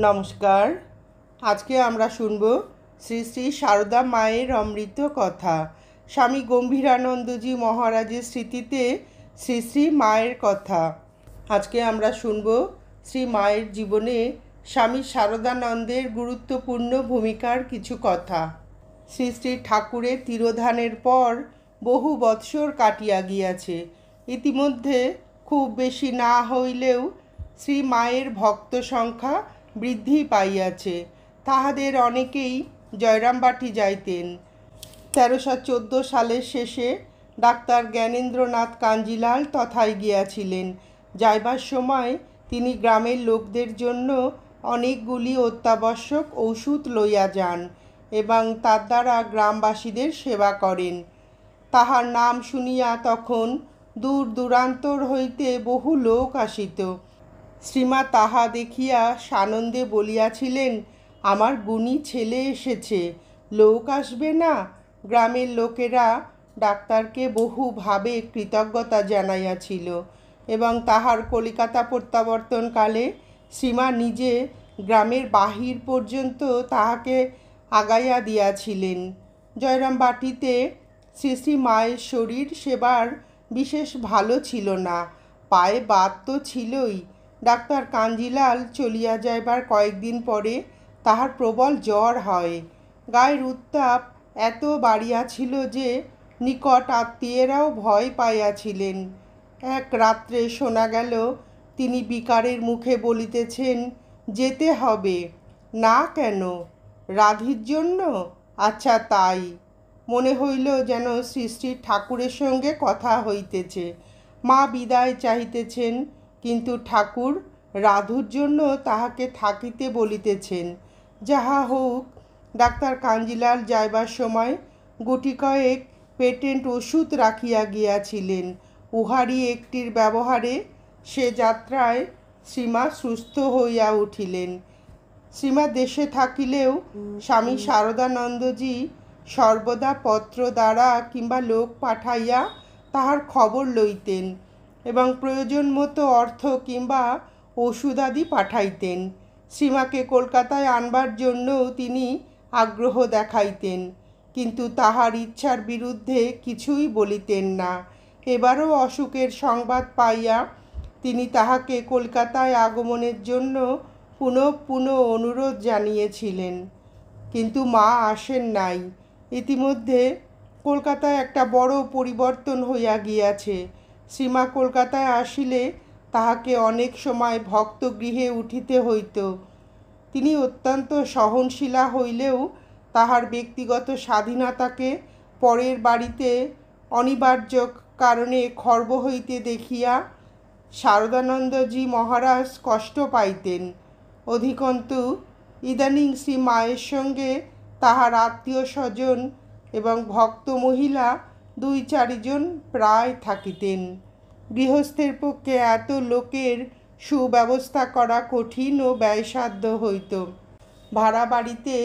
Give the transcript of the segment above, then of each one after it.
নমস্কার। আজকে আমরা শুনব শ্রী শ্রী সারদা মায়ের অমৃত কথা। স্বামী গম্ভীরানন্দজি মহারাজের স্মৃতিতে শ্রী শ্রী মায়ের কথা। আজকে আমরা শুনব শ্রী মায়ের জীবনে স্বামী সারদানন্দের গুরুত্বপূর্ণ ভূমিকার কিছু কথা। শ্রী শ্রী ঠাকুরের তিরোধানের পর বহু বৎসর কাটিয়া গিয়াছে। ইতিমধ্যে খুব বেশি না হইলেও শ্রী মায়ের ভক্ত সংখ্যা বৃদ্ধি পাইয়াছে। তাহাদের অনেকেই জয়রামবাটি যাইতেন। 1314 সালের শেষে ডাক্তার জ্ঞানেন্দ্রনাথ কাঞ্জিলাল তথায় গিয়াছিলেন। যাইবার সময় তিনি গ্রামের লোকদের জন্য অনেকগুলি অত্যাবশ্যক ওষুধ লইয়া যান এবং তার দ্বারা গ্রামবাসীদের সেবা করেন। তাহার নাম শুনিয়া তখন দূর দূরান্তর হইতে বহু লোক আসিত। শ্রীমা তাহা দেখিয়া সানন্দে বলিয়াছিলেন, আমার গুণী ছেলে এসেছে, লোক আসবে না? গ্রামের লোকেরা ডাক্তারকে বহুভাবে কৃতজ্ঞতা জানাইয়াছিল এবং তাহার কলিকাতা প্রত্যাবর্তনকালে শ্রীমা নিজে গ্রামের বাহির পর্যন্ত তাহাকে আগাইয়া দিয়াছিলেন। জয়রামবাটিতে শ্রী শ্রী মায়ের শরীর সেবার বিশেষ ভালো ছিল না, পায়ে বাত তো ছিলই। ডাক্তার কাঞ্জিলাল চলিয়া যাইবার কয়েকদিন পরে তাহার প্রবল জ্বর হয়। গায়ের উত্তাপ এত বাড়িয়াছিল যে নিকট আত্মীয়েরাও ভয় পাইয়াছিলেন। এক রাত্রে শোনা গেল তিনি বিকারের মুখে বলিতেছেন, যেতে হবে। না কেন? রাধির জন্য? আচ্ছা তাই। মনে হইল যেন শ্রী শ্রী ঠাকুরের সঙ্গে কথা হইতেছে। মা বিদায় চাহিতেছেন, কিন্তু ঠাকুর রাধুর জন্য তাহাকে থাকিতে বলিতেছেন। যাহা হোক, ডাক্তার কাঞ্জিলাল যাইবার সময় গুটি কয়েক পেটেন্ট ওষুধ রাখিয়া গিয়াছিলেন। উহারই একটির ব্যবহারে সে যাত্রায় শ্রীমা সুস্থ হইয়া উঠিলেন। শ্রীমা দেশে থাকিলেও স্বামী সারদানন্দজি সর্বদা পত্র দ্বারা কিংবা লোক পাঠাইয়া তাহার খবর লইতেন এবং প্রয়োজন মতো অর্থ কিংবা ওষুধাদি পাঠাইতেন। শ্রীমাকে কলকাতায় আনবার জন্যও তিনি আগ্রহ দেখাইতেন, কিন্তু তাহার ইচ্ছার বিরুদ্ধে কিছুই বলিতেন না। এবারও অসুখের সংবাদ পাইয়া তিনি তাহাকে কলকাতায় আগমনের জন্য পুনঃ অনুরোধ জানিয়েছিলেন, কিন্তু মা আসেন নাই। ইতিমধ্যে কলকাতায় একটা বড় পরিবর্তন হইয়া গিয়াছে। শ্রীমা কলকাতায় আসিলে তাহাকে অনেক সময় ভক্তগৃহে উঠিতে হইত। তিনি অত্যন্ত সহনশীলা হইলেও তাহার ব্যক্তিগত স্বাধীনতাকে পরের বাড়িতে অনিবার্য কারণে খর্ব হইতে দেখিয়া সারদানন্দজি মহারাজ কষ্ট পাইতেন। অধিকন্তু ইদানিং শ্রী মায়ের সঙ্গে তাহার আত্মীয় স্বজন এবং ভক্ত মহিলা 2-4 জন প্রায় থাকিতেন। গৃহস্থের পক্ষে এত লোকের সুব্যবস্থা করা কঠিন ও ব্যয়সাধ্য হইত। ভাড়া বাড়িতে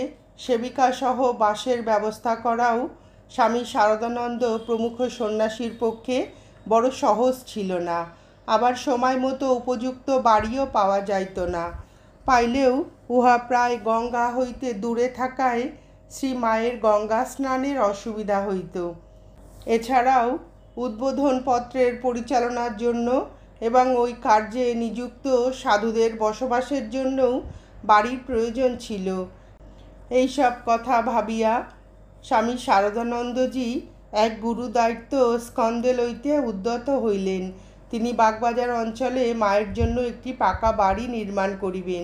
সেবিকাসহ বাসের ব্যবস্থা করাও স্বামী সারদানন্দ প্রমুখ সন্ন্যাসীর পক্ষে বড় সহজ ছিল না। আবার সময় মতো উপযুক্ত বাড়িও পাওয়া যাইত না। পাইলেও উহা প্রায় গঙ্গা হইতে দূরে থাকায় শ্রী মায়ের গঙ্গা স্নানের অসুবিধা হইত। এছাড়াও উদ্বোধন পত্রের পরিচালনার জন্য এবং ওই কার্যে নিযুক্ত সাধুদের বসবাসের জন্যও বাড়ির প্রয়োজন ছিল। এইসব কথা ভাবিয়া স্বামী সারদানন্দজি এক গুরুদায়িত্ব স্কন্ধে লইতে উদ্যত হইলেন। তিনি বাগবাজার অঞ্চলে মায়ের জন্য একটি পাকা বাড়ি নির্মাণ করিবেন।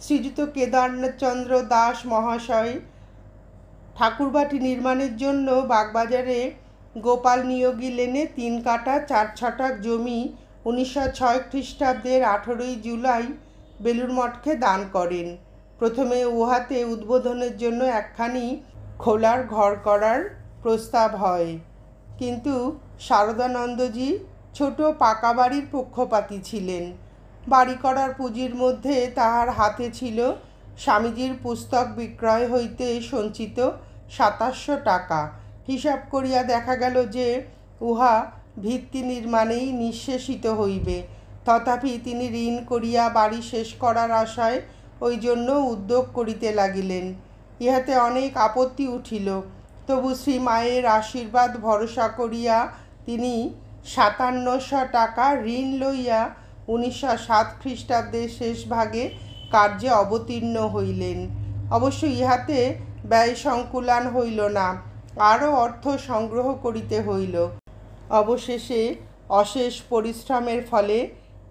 শ্রীযুক্ত কেদারচন্দ্র দাস মহাশয় ঠাকুরবাটি নির্মাণের জন্য বাগবাজারে গোপাল নিয়োগী লেনে 3 কাঠা 4 ছটাক জমি 1906 খ্রিস্টাব্দের 18ই জুলাই বেলুর মঠকে দান করেন। প্রথমে উহাতে উদ্বোধনের জন্য একখানি খোলার ঘর করার প্রস্তাব হয়, কিন্তু সারদানন্দজি ছোট পাকা বাড়ির পক্ষপাতী ছিলেন। বাড়ি করার পুঁজির মধ্যে তাহার হাতে ছিল স্বামীজির পুস্তক বিক্রয় হইতে সঞ্চিত 2700 টাকা। হিসাব করিয়া দেখা গেল যে উহা ভিত্তি নির্মাণেই নিঃশেষিত হইবে। তথাপি তিনি ঋণ করিয়া বাড়ি শেষ করার আশায় ওই জন্য উদ্যোগ করিতে লাগিলেন। ইহাতে অনেক আপত্তি উঠিল, তবু শ্রী মায়ের আশীর্বাদ ভরসা করিয়া তিনি ৫৭০০ টাকা ঋণ লইয়া ১৯০৭ খ্রিস্টাব্দের শেষ ভাগে কার্যে অবতীর্ণ হইলেন। অবশ্য ইহাতে ব্যয় সংকুলান হইল না, আরও অর্থ সংগ্রহ করিতে হইল। অবশেষে অশেষ পরিশ্রমের ফলে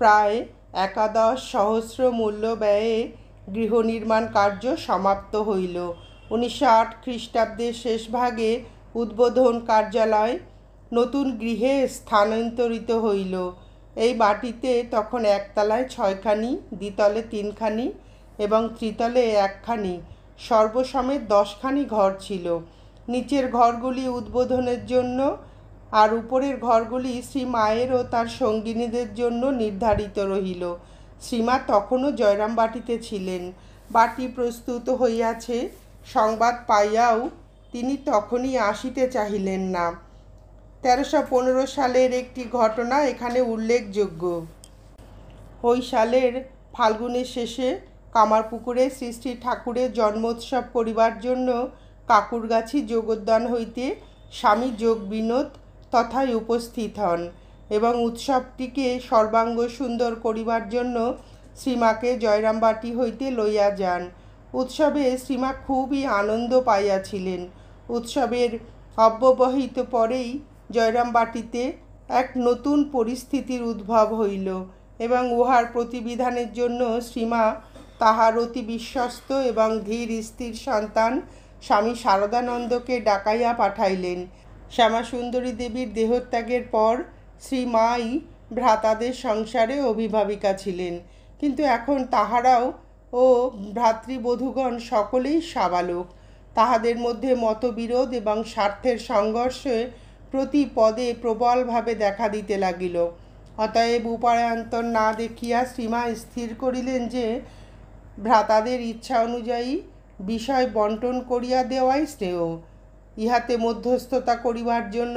প্রায় ১১,০০০ মূল্য ব্যয়ে গৃহ নির্মাণ কার্য সমাপ্ত হইল। ১৯০৮ খ্রিস্টাব্দের শেষ ভাগে উদ্বোধন কার্যালয় নতুন গৃহে স্থানান্তরিত হইল। এই বাটিতে তখন একতলায় ৬খানি, দ্বিতলে ৩খানি এবং ত্রিতলে ১খানি, সর্বসমেত ১০খানি ঘর ছিল। নিচের ঘরগুলি উদ্বোধনের জন্য আর উপরের ঘরগুলি শ্রী মায়ের ও তার সঙ্গিনীদের জন্য নির্ধারিত রহিল। শ্রীমা তখনও জয়রামবাটিতে ছিলেন। বাটি প্রস্তুত হইয়াছে সংবাদ পাইয়াও তিনি তখনই আসিতে চাহিলেন না। ১৩১৫ সালের একটি ঘটনা এখানে উল্লেখযোগ্য। ওই সালের ফাল্গুনের শেষে কামারপুকুরে শ্রী শ্রী ঠাকুরের জন্মোৎসব করিবার জন্য কাকুরগাছি যোগোদ্যান হইতে স্বামী যোগ বিনোদ তথায় উপস্থিত হন এবং উৎসবটিকে সর্বাঙ্গ সুন্দর করিবার জন্য শ্রীমাকে জয়রামবাটি হইতে লইয়া যান। উৎসবে শ্রীমা খুবই আনন্দ পাইয়াছিলেন। উৎসবের অব্যবহিত পরেই জয়রামবাটিতে এক নতুন পরিস্থিতির উদ্ভব হইল এবং উহার প্রতিবিধানের জন্য শ্রীমা তাহার অতি বিশ্বস্ত এবং ধীর স্থির সন্তান স্বামী শারদানন্দকে ডাকাইয়া পাঠাইলেন। শ্যামাসুন্দরী দেবীর দেহত্যাগের পর শ্রীমাই ভ্রাতাদের সংসারে অভিভাবিকা ছিলেন, কিন্তু এখন তাহারাও ও ভ্রাতৃবধূগণ সকলেই সাবালক। তাহাদের মধ্যে মতবিরোধ এবং স্বার্থের সংঘর্ষে প্রতি পদে প্রবলভাবে দেখা দিতে লাগিল। অতএব উপায়ান্তর না দেখিয়া শ্রীমা স্থির করিলেন যে ভ্রাতাদের ইচ্ছা অনুযায়ী বিষয় বন্টন করিয়া দেওয়াই শ্রেয়। ইহাতে মধ্যস্থতা করিবার জন্য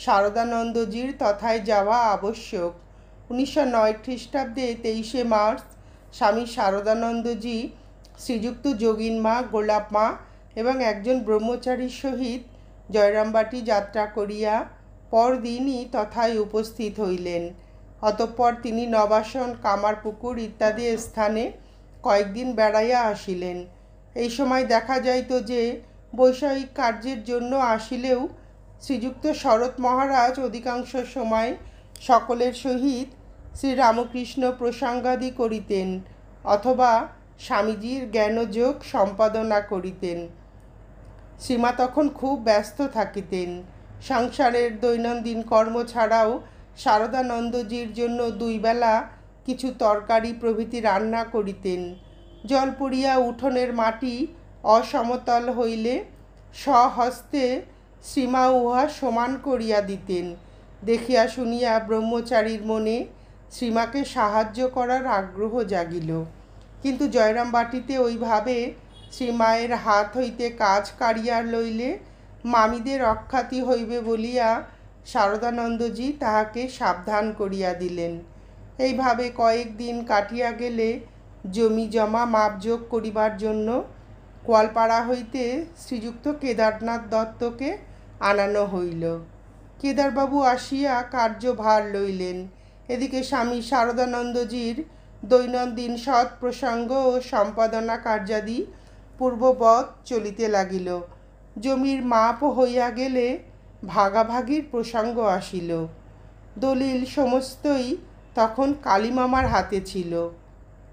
শারদানন্দজির তথায় যাওয়া আবশ্যক। ১৯০৯ খ্রিস্টাব্দে ২৩শে মার্চ স্বামী শারদানন্দজি শ্রীযুক্ত যোগিন মা, গোলাপ মা এবং একজন ব্রহ্মচারীর সহিত জয়রামবাটি যাত্রা করিয়া পরদিনই তথায় উপস্থিত হইলেন। অতঃপর তিনি নবাসন, কামারপুকুর ইত্যাদি স্থানে কয়েকদিন বেড়াইয়া আসিলেন। এই সময় দেখা যাইত যে বৈষয়িক কার্যের জন্য আসিলেও শ্রীযুক্ত শরৎ মহারাজ অধিকাংশ সময় সকলের সহিত শ্রীরামকৃষ্ণ প্রসঙ্গাদি করিতেন অথবা স্বামীজির জ্ঞানযোগ সম্পাদনা করিতেন। শ্রীমা তখন খুব ব্যস্ত থাকিতেন। সংসারের দৈনন্দিন কর্ম ছাড়াও শারদানন্দজির জন্য ২ বেলা কিছু তরকারি প্রভৃতি রান্না করিতেন। জল পড়িয়া উঠোনের মাটি অসমতল হইলে স্বহস্তে শ্রীমা উহা সমান করিয়া দিতেন। দেখিয়া শুনিয়া ব্রহ্মচারীর মনে শ্রীমাকে সাহায্য করার আগ্রহ জাগিল। কিন্তু জয়রামবাটিতে ওইভাবে শ্রীমায়ের হাত হইতে কাজ কাড়িয়া লইলে মামিদের অখ্যাতি হইবে বলিয়া শারদানন্দজি তাহাকে সাবধান করিয়া দিলেন। এইভাবে কয়েকদিন কাটিয়া গেলে জমি জমা মাপযোগ করিবার জন্য কোয়ালপাড়া হইতে শ্রীযুক্ত কেদারনাথ দত্তকে আনানো হইল। কেদারবাবু আসিয়া কার্যভার লইলেন। এদিকে স্বামী শারদানন্দজির দৈনন্দিন সৎ প্রসঙ্গ ও সম্পাদনা কার্যাদি পূর্ববৎ চলিতে লাগিল। জমির মাপ হইয়া গেলে ভাগাভাগির প্রসঙ্গ আসিল। দলিল সমস্তই তখন কালীমামার হাতে ছিল।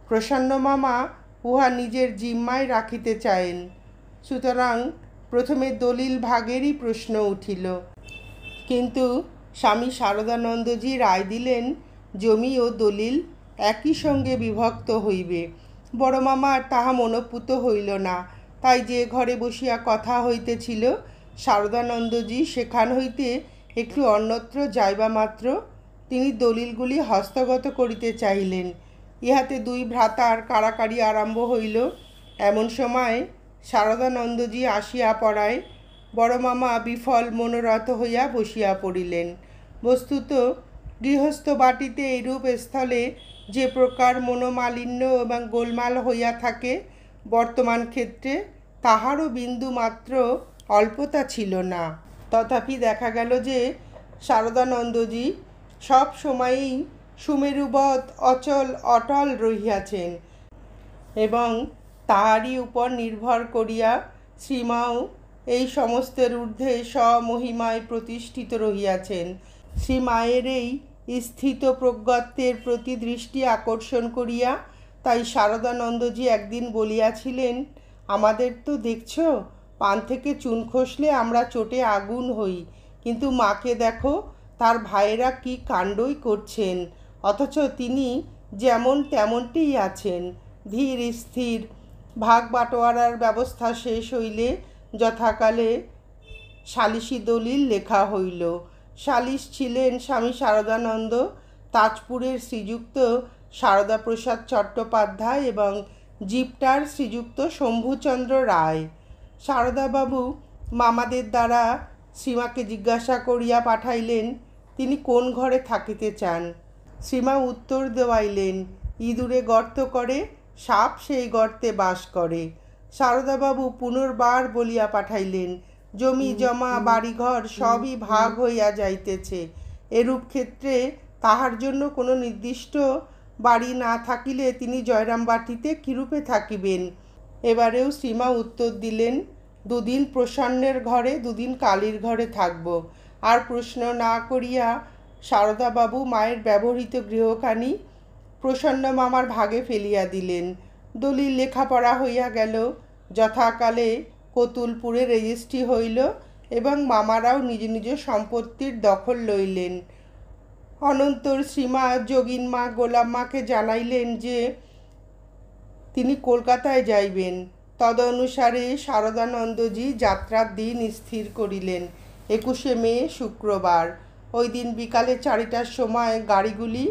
প্রসন্ন মামা উহা নিজের জিম্মায় রাখিতে চায়েন। সুতরাং প্রথমে দলিল ভাগেরই প্রশ্ন উঠিল, কিন্তু স্বামী শারদানন্দজি রায় দিলেন জমি ও দলিল একই সঙ্গে বিভক্ত হইবে। বড় মামার তাহা মনোপুত হইল না, তাই যে ঘরে বসিয়া কথা হইতেছিল শারদানন্দজি সেখান হইতে একটু অন্যত্র যাইবা মাত্র তিনি দলিলগুলি হস্তগত করিতে চাহিলেন। ইহাতে ২ ভ্রাতার কাড়াকাড়ি আরম্ভ হইল। এমন সময় শারদানন্দজি আসিয়া পড়ায় বড় মামা বিফল মনোরথ হইয়া বসিয়া পড়িলেন। বস্তুত গৃহস্থ বাটিতে এইরূপ স্থলে যে প্রকার মনোমালিন্য এবং গোলমাল হইয়া থাকে, বর্তমান ক্ষেত্রে তাহারও বিন্দু মাত্র অল্পতা ছিল না। তথাপি দেখা গেল যে শারদানন্দজি সব সময়ই সুমেরুবৎ অটল রহিয়াছেন এবং তাহারই উপর নির্ভর করিয়া শ্রীমাও এই সমস্তের ঊর্ধ্বে স্বমহিমায় প্রতিষ্ঠিত রহিয়াছেন। শ্রীমায়ের এই স্থিত প্রজ্ঞত্বের প্রতি দৃষ্টি আকর্ষণ করিয়া তাই শারদানন্দজি একদিন বলিয়াছিলেন, আমাদের তো দেখছ, পান থেকে চুন খসলে আমরা চোটে আগুন হই, কিন্তু মাকে দেখো, তার ভাইয়েরা কি কাণ্ডই করছেন, অথচ তিনি যেমন তেমনটিই আছেন, ধীর স্থির। ভাগ বাটোয়ারার ব্যবস্থা শেষ হইলে যথাকালে সালিসি দলিল লেখা হইল। সালিস ছিলেন স্বামী শারদানন্দ, তাজপুরের শ্রীযুক্ত শারদাপ্রসাদ চট্টোপাধ্যায় এবং জিপটার শ্রীযুক্ত শম্ভুচন্দ্র রায়। শারদাবাবু মামাদের দ্বারা শ্রীমাকে জিজ্ঞাসা করিয়া পাঠাইলেন তিনি কোন ঘরে থাকিতে চান। শ্রীমা উত্তর দেওয়াইলেন, ইঁদুরে গর্ত করে, সাপ সেই গর্তে বাস করে। শারদাবাবু পুনর্বার বলিয়া পাঠাইলেন, জমি জমা বাড়িঘর সবই ভাগ হইয়া যাইতেছে, এরূপ ক্ষেত্রে তাহার জন্য কোনো নির্দিষ্ট বাড়ি না থাকিলে তিনি জয়রামবাটিতে কিরূপে থাকিবেন। এবারেও শ্রীমা উত্তর দিলেন, দুদিন প্রসন্নের ঘরে, দুদিন কালীর ঘরে থাকব। আর প্রশ্ন না করিয়া শারদাবাবু মায়ের ব্যবহৃত গৃহখানি প্রসন্ন মামার ভাগে ফেলিয়া দিলেন। দলিল লেখাপড়া হইয়া গেল, যথাকালে কতুলপুরে রেজিস্ট্রি হইল এবং মামারাও নিজ নিজ সম্পত্তির দখল লইলেন। অনন্তর শ্রীমা যোগিনমা গোলাম্মাকে জানাইলেন যে তিনি কলকাতায় যাইবেন। তদনুসারে শারদানন্দজি যাত্রার দিন স্থির করিলেন 21শে মে শুক্রবার। ওই দিন বিকালে 4টার সময় গাড়িগুলি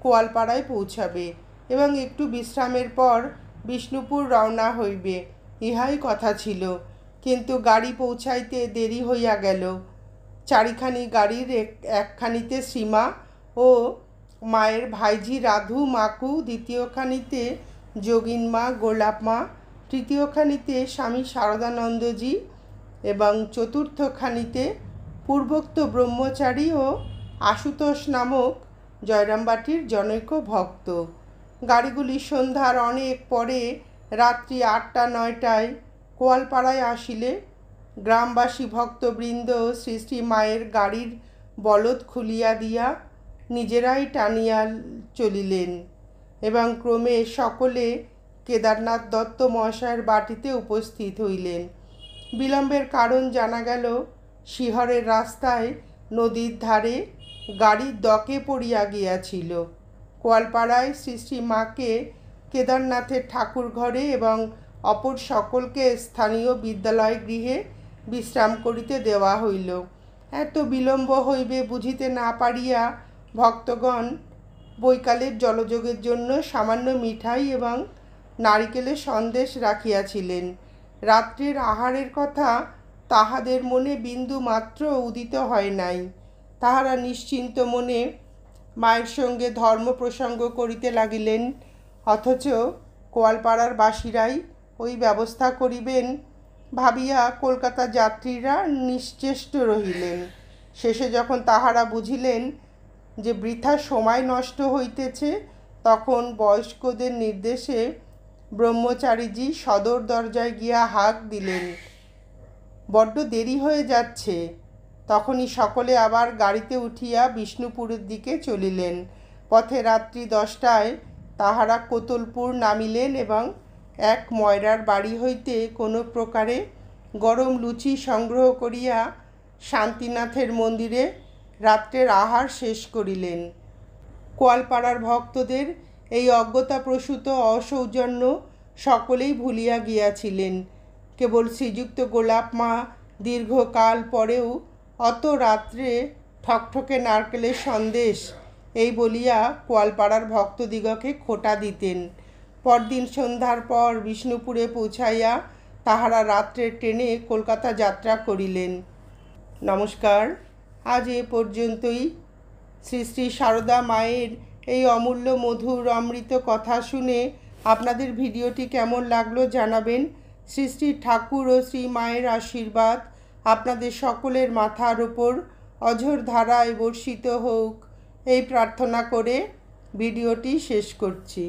কোয়ালপাড়ায় পৌঁছাবে এবং একটু বিশ্রামের পর বিষ্ণুপুর রওনা হইবে, ইহাই কথা ছিল। কিন্তু গাড়ি পৌঁছাইতে দেরি হইয়া গেল। চারিখানি গাড়ির একখানিতে শ্রীমা ও মায়ের ভাইঝি রাধু মাকু, দ্বিতীয়খানিতে যোগিনমা গোলাপমা, তৃতীয়খানিতে স্বামী শারদানন্দজি এবং চতুর্থখানিতে পূর্বোক্ত ব্রহ্মচারী ও আশুতোষ নামক জয়রামবাটির জনৈক ভক্ত। গাড়িগুলি সন্ধ্যার অনেক পরে রাত্রি 8টা-9টায় কোয়ালপাড়ায় আসিলে গ্রামবাসী ভক্তবৃন্দ শ্রী শ্রী মায়ের গাড়ির বলদ খুলিয়া দিয়া নিজেরাই টানিয়া চলিলেন এবং ক্রমে সকলে কেদারনাথ দত্ত মহাশয়ের বাটিতে উপস্থিত হইলেন। বিলম্বের কারণ জানা গেল, শিহরের রাস্তায় নদীর ধারে গাড়ি দকে পড়িয়া গিয়াছিল। কোয়ালপাড়ায় শ্রী শ্রী মাকে কেদারনাথের ঠাকুর ঘরে এবং অপর সকলকে স্থানীয় বিদ্যালয় গৃহে বিশ্রাম করিতে দেওয়া হইল। এত বিলম্ব হইবে বুঝিতে না পারিয়া ভক্তগণ বৈকালের জলযোগের জন্য সামান্য মিঠাই এবং নারিকেলের সন্দেশ রাখিয়াছিলেন। রাত্রের আহারের কথা তাহাদের মনে বিন্দু মাত্র উদিত হয় নাই। তাহারা নিশ্চিন্ত মনে মায়ের সঙ্গে ধর্ম প্রসঙ্গ করিতে লাগিলেন, অথচ কোয়ালপাড়ার বাসীরাই ওই ব্যবস্থা করিবেন ভাবিয়া কলকাতা যাত্রীরা নিশ্চেষ্ট রহিলেন। শেষে যখন তাহারা বুঝিলেন যে বৃথা সময় নষ্ট হইতেছে, তখন বয়স্কদের নির্দেশে ব্রহ্মচারীজি সদর দরজায় গিয়া হাঁক দিলেন, বড্ড দেরি হয়ে যাচ্ছে। তখনই সকলে আবার গাড়িতে উঠিয়া বিষ্ণুপুরের দিকে চলিলেন। পথে রাত্রি 10টায় তাহারা কোতলপুর নামিলেন এবং এক ময়রার বাড়ি হইতে কোনো প্রকারে গরম লুচি সংগ্রহ করিয়া শান্তিনাথের মন্দিরে রাত্রের আহার শেষ করিলেন। কোয়ালপাড়ার ভক্তদের এই অজ্ঞতাপ্রসূত অসৌজন্য সকলেই ভুলিয়া গিয়াছিলেন। কেবল শ্রীযুক্ত গোলাপমা দীর্ঘকাল পরেও অত রাত্রে ঠকঠকে নারকেলের সন্দেশ এই বলিয়া কোয়ালপাড়ার ভক্তদিগকে খোঁটা দিতেন। পরদিন সন্ধ্যার পর বিষ্ণুপুরে পৌঁছাইয়া তাহারা রাত্রের ট্রেনে কলকাতা যাত্রা করিলেন। নমস্কার, আজ এ পর্যন্তই। শ্রী শ্রী সারদা মায়ের এই অমূল্য মধুর অমৃত কথা শুনে আপনাদের ভিডিওটি কেমন লাগলো জানাবেন। শ্রী শ্রী ঠাকুর ও শ্রী মায়ের আশীর্বাদ আপনাদের সকলের মাথার ওপর অঝোর ধারায় বর্ষিত হোক, এই প্রার্থনা করে ভিডিওটি শেষ করছি।